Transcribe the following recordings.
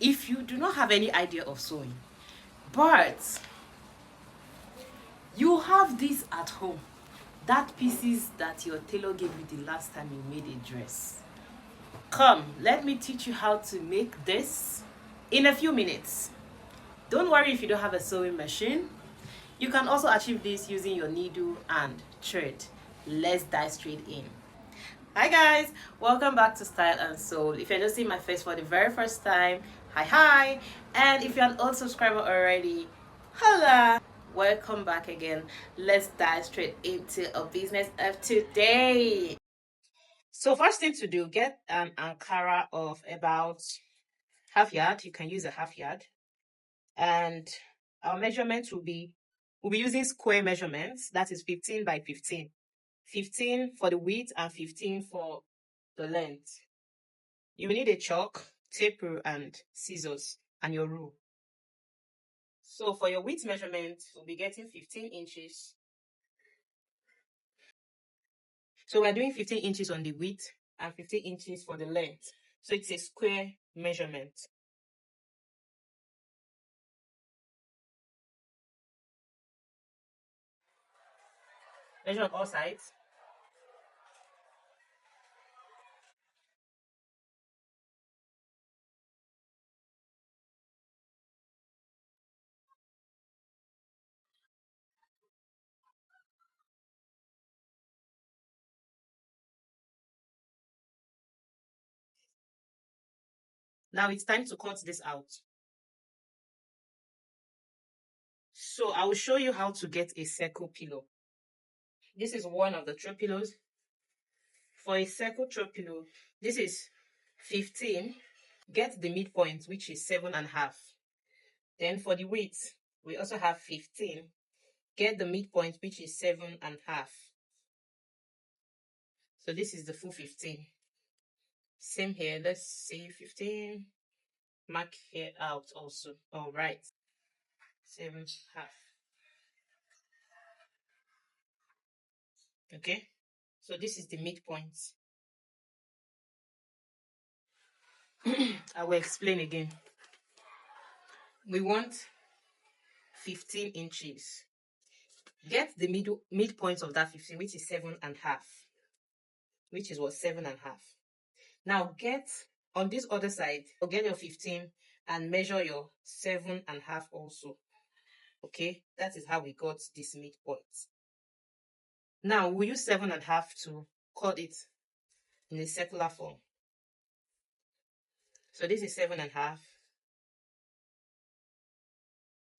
if you do not have any idea of sewing, but you have this at home, that pieces that your tailor gave you the last time you made a dress, come, let me teach you how to make this in a few minutes. Don't worry if you don't have a sewing machine. You can also achieve this using your needle and thread. Let's dive straight in. Hi guys, welcome back to Style and Soul. If you're just seeing my face for the very first time, hi, and if you're an old subscriber already, hola, welcome back again. Let's dive straight into a business of today. So first thing to do, get an ankara of about half yard. You can use a half yard, and our measurements we'll be using square measurements. That is 15 by 15. 15 for the width and 15 for the length. You will need a chalk, tape rule, and scissors, and your rule. So for your width measurement, we'll be getting 15 inches. So we're doing 15 inches on the width and 15 inches for the length. So it's a square measurement. Measure on all sides. Now it's time to cut this out. So I will show you how to get a circle pillow. This is one of the throw pillows. For a circle throw pillow, this is 15. Get the midpoint, which is 7.5. Then for the width, we also have 15. Get the midpoint, which is 7.5. So this is the full 15. Same here. Let's say 15. Mark here out also. All right. 7.5. Okay. So this is the midpoint. I will explain again. We want 15 inches. Get the midpoint of that 15, which is 7.5. Which is what? 7.5. Now get on this other side, get your 15 and measure your 7.5 also. Okay, that is how we got this midpoint. Now we use 7.5 to cut it in a circular form. So this is 7.5,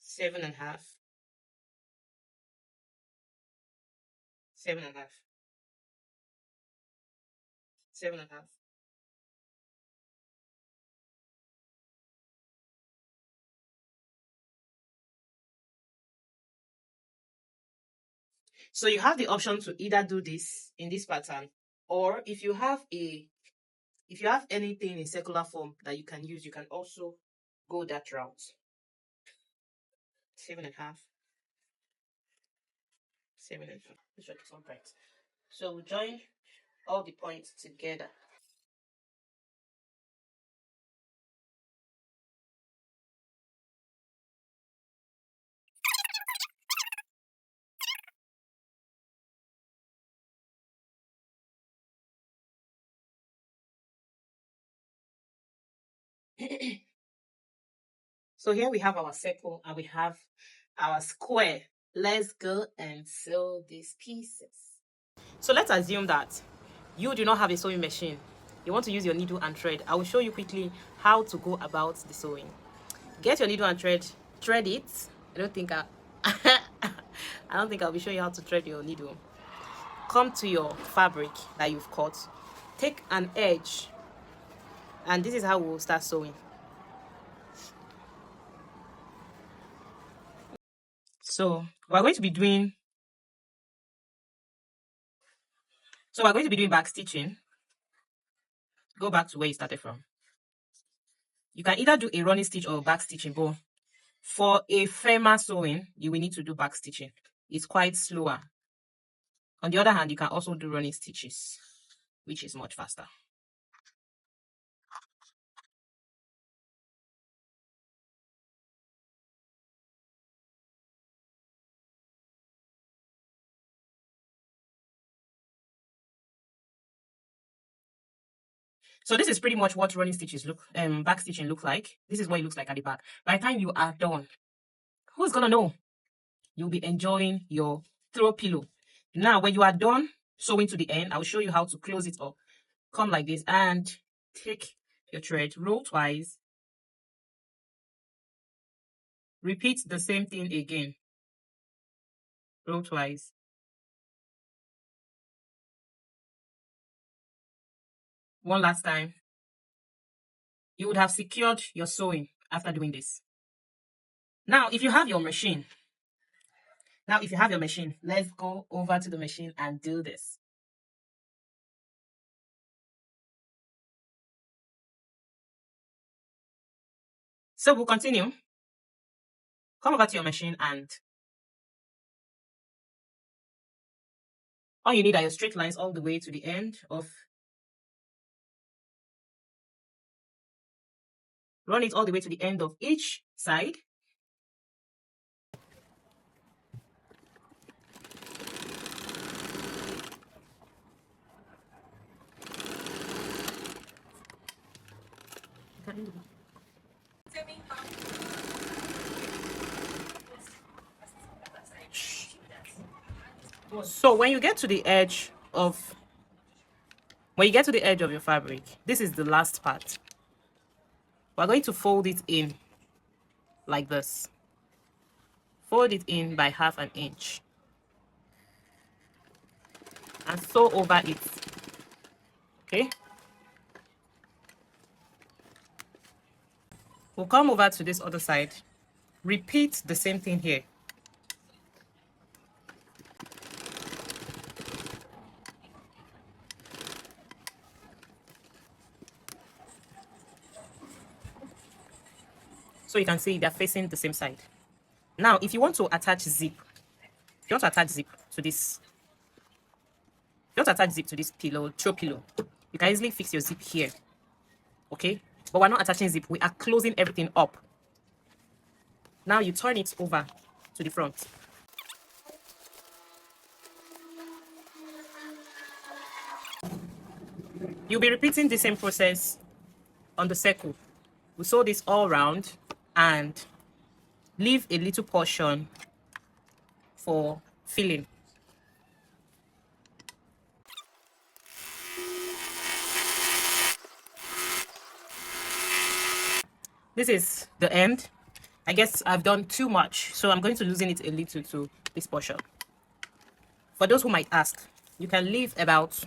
7.5, 7.5, 7.5. So you have the option to either do this in this pattern, or if you have anything in circular form that you can use, you can also go that route. 7.5, 7.5. Let's try some points. So we join all the points together. So here we have our circle and we have our square. Let's go and sew these pieces. So let's assume that you do not have a sewing machine. You want to use your needle and thread. I will show you quickly how to go about the sewing. Get your needle and thread it. I don't think I'll be showing you how to thread your needle. Come to your fabric that you've cut. Take an edge, and this is how we'll start sewing. So we're going to be doing back stitching. Go back to where you started from. You can either do a running stitch or back stitching, but for a firmer sewing, you will need to do back stitching. It's quite slower. On the other hand, you can also do running stitches, which is much faster. So this is pretty much what running stitches look, back stitching look like. This is what it looks like at the back. By the time you are done, who's gonna know? You'll be enjoying your throw pillow. Now, when you are done sewing to the end, I'll show you how to close it up. Come like this and take your thread, roll twice, repeat the same thing again, roll twice. One last time. You would have secured your sewing after doing this. Now, if you have your machine, let's go over to the machine and do this. So we'll continue. Come over to your machine and all you need are your straight lines all the way to the end of, run it all the way to the end of each side. So when you get to the edge of your fabric, this is the last part. We're going to fold it in like this. Fold it in by 1/2 inch and sew over it. Okay. We'll come over to this other side. Repeat the same thing here. So you can see they're facing the same side. Now, if you want to attach zip, to this, pillow, throw pillow, you can easily fix your zip here. Okay? But we're not attaching zip, we are closing everything up. Now you turn it over to the front. You'll be repeating the same process on the circle. We sew this all round and leave a little portion for filling. This is the end. I guess I've done too much, so I'm going to loosen it a little to this portion. For those who might ask, you can leave about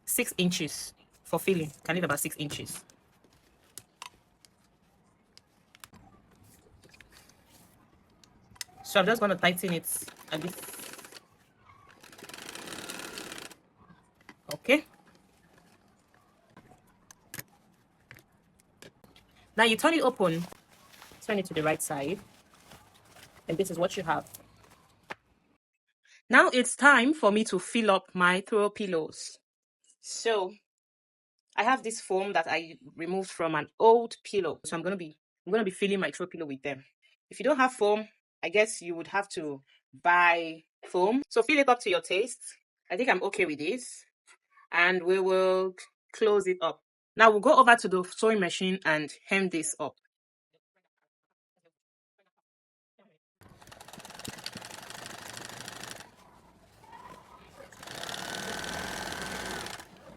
6 inches for filling. You can leave about 6 inches. So I'm just going to tighten it a bit. Okay. Now you turn it open, turn it to the right side, and this is what you have. Now it's time for me to fill up my throw pillows. So I have this foam that I removed from an old pillow. So I'm gonna be filling my throw pillow with them. If you don't have foam, I guess you would have to buy foam. So fill it up to your taste. I think I'm okay with this. And we will close it up. Now we'll go over to the sewing machine and hem this up.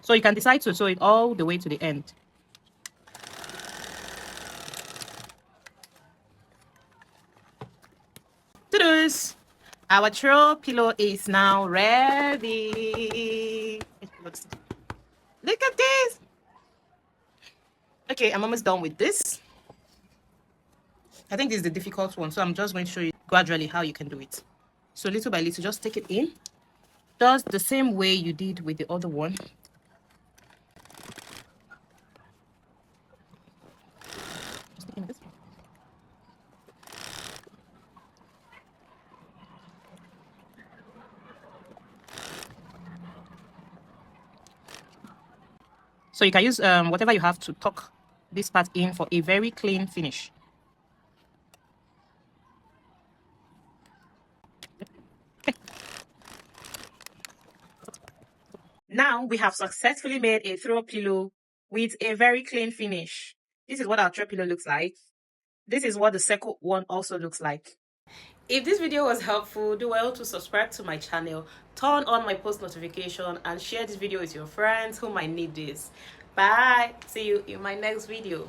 So you can decide to sew it all the way to the end. To-dos! Our throw pillow is now ready. Look at this. Okay, I'm almost done with this. I think this is the difficult one, so I'm just going to show you gradually how you can do it. So little by little, just take it in. Just the same way you did with the other one. Just taking this one. So you can use whatever you have to tuck this part in for a very clean finish. Now we have successfully made a throw pillow with a very clean finish. This is what our throw pillow looks like. This is what the second one also looks like. If this video was helpful, do well to subscribe to my channel, turn on my post notification, and share this video with your friends who might need this. Bye. See you in my next video.